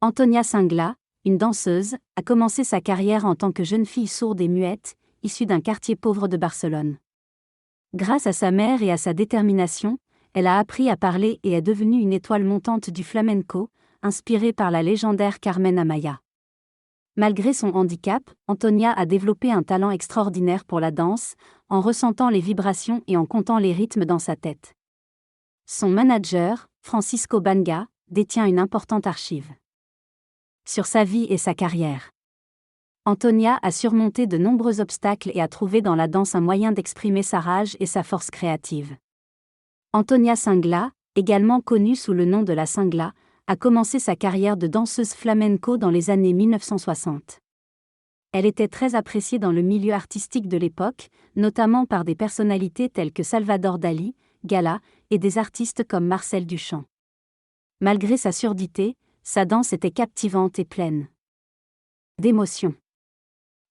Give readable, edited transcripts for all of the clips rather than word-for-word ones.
Antonia Singla, une danseuse, a commencé sa carrière en tant que jeune fille sourde et muette, issue d'un quartier pauvre de Barcelone. Grâce à sa mère et à sa détermination, elle a appris à parler et est devenue une étoile montante du flamenco, inspirée par la légendaire Carmen Amaya. Malgré son handicap, Antonia a développé un talent extraordinaire pour la danse, en ressentant les vibrations et en comptant les rythmes dans sa tête. Son manager, Francisco Banga, détient une importante archive sur sa vie et sa carrière. Antonia a surmonté de nombreux obstacles et a trouvé dans la danse un moyen d'exprimer sa rage et sa force créative. Antonia Singla, également connue sous le nom de la Singla, a commencé sa carrière de danseuse flamenco dans les années 1960. Elle était très appréciée dans le milieu artistique de l'époque, notamment par des personnalités telles que Salvador Dali, Gala, et des artistes comme Marcel Duchamp. Malgré sa surdité, sa danse était captivante et pleine d'émotion.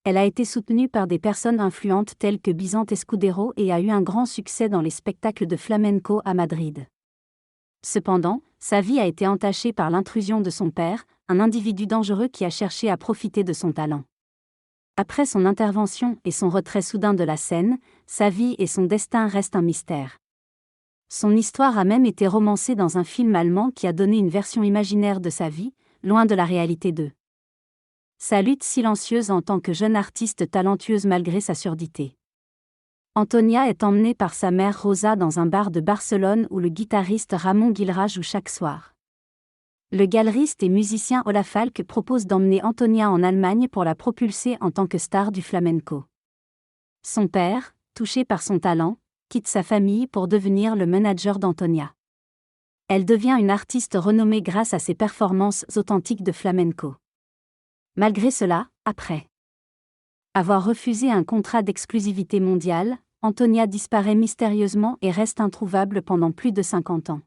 Elle a été soutenue par des personnes influentes telles que Vicente Escudero et a eu un grand succès dans les spectacles de flamenco à Madrid. Cependant, sa vie a été entachée par l'intrusion de son père, un individu dangereux qui a cherché à profiter de son talent. Après son intervention et son retrait soudain de la scène, sa vie et son destin restent un mystère. Son histoire a même été romancée dans un film allemand qui a donné une version imaginaire de sa vie, loin de la réalité de sa lutte silencieuse en tant que jeune artiste talentueuse malgré sa surdité. Antonia est emmenée par sa mère Rosa dans un bar de Barcelone où le guitariste Ramon Guilra joue chaque soir. Le galeriste et musicien Olaf Falk propose d'emmener Antonia en Allemagne pour la propulser en tant que star du flamenco. Son père, touché par son talent, quitte sa famille pour devenir le manager d'Antonia. Elle devient une artiste renommée grâce à ses performances authentiques de flamenco. Malgré cela, après avoir refusé un contrat d'exclusivité mondiale, Antonia disparaît mystérieusement et reste introuvable pendant plus de 50 ans.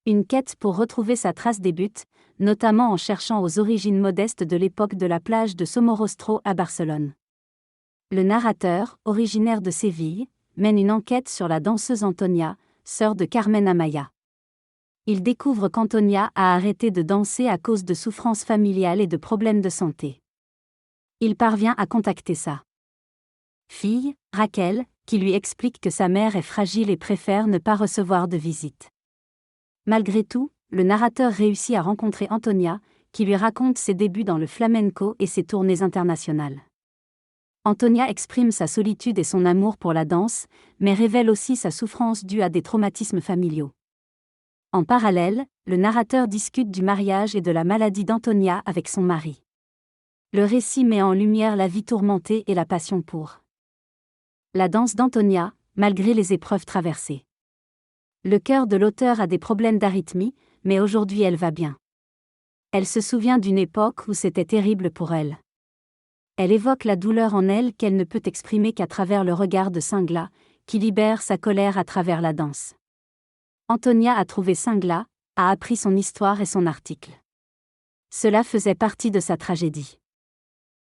Une quête pour retrouver sa trace débute, notamment en cherchant aux origines modestes de l'époque de la plage de Somorrostro à Barcelone. Le narrateur, originaire de Séville, mène une enquête sur la danseuse Antonia, sœur de Carmen Amaya. Il découvre qu'Antonia a arrêté de danser à cause de souffrances familiales et de problèmes de santé. Il parvient à contacter sa fille, Raquel, qui lui explique que sa mère est fragile et préfère ne pas recevoir de visite. Malgré tout, le narrateur réussit à rencontrer Antonia, qui lui raconte ses débuts dans le flamenco et ses tournées internationales. Antonia exprime sa solitude et son amour pour la danse, mais révèle aussi sa souffrance due à des traumatismes familiaux. En parallèle, le narrateur discute du mariage et de la maladie d'Antonia avec son mari. Le récit met en lumière la vie tourmentée et la passion pour la danse d'Antonia, malgré les épreuves traversées. Le cœur de l'auteur a des problèmes d'arythmie, mais aujourd'hui elle va bien. Elle se souvient d'une époque où c'était terrible pour elle. Elle évoque la douleur en elle qu'elle ne peut exprimer qu'à travers le regard de Singla, qui libère sa colère à travers la danse. Antonia a trouvé Singla, a appris son histoire et son article. Cela faisait partie de sa tragédie.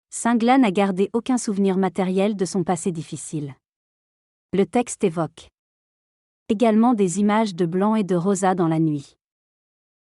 Singla n'a gardé aucun souvenir matériel de son passé difficile. Le texte évoque également des images de Blanc et de Rosa dans la nuit.